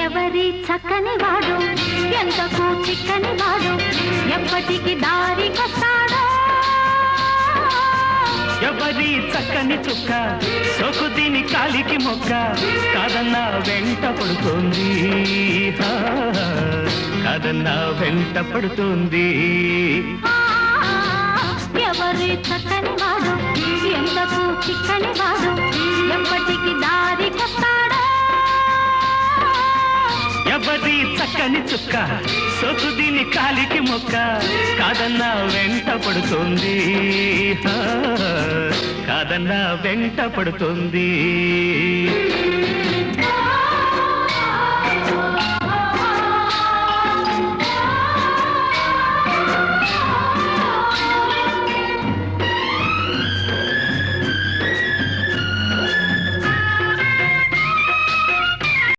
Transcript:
ఎవరి చక్కని వాడు ఎంతకు చిక్కని వాడు ఎప్పటికి దారికొస్తాడో ఎవరి చక్కని చుక్క సోకు దీని కాలికి మొక్క కాదన్నా వెంట పడుతోంది కాదన్నా వెంట పడుతోంది ఎవరి చక్కని వాడు ఎంతకు చిక్కని వాడు ఎప్పటికి దారికొస్తాడో ఎవరి చక్కని చుక్క సోకు దీని కాలికి మొక్క కాదన్నా వెంట పడుతోంది కాదన్నా వెంట పడుతోంది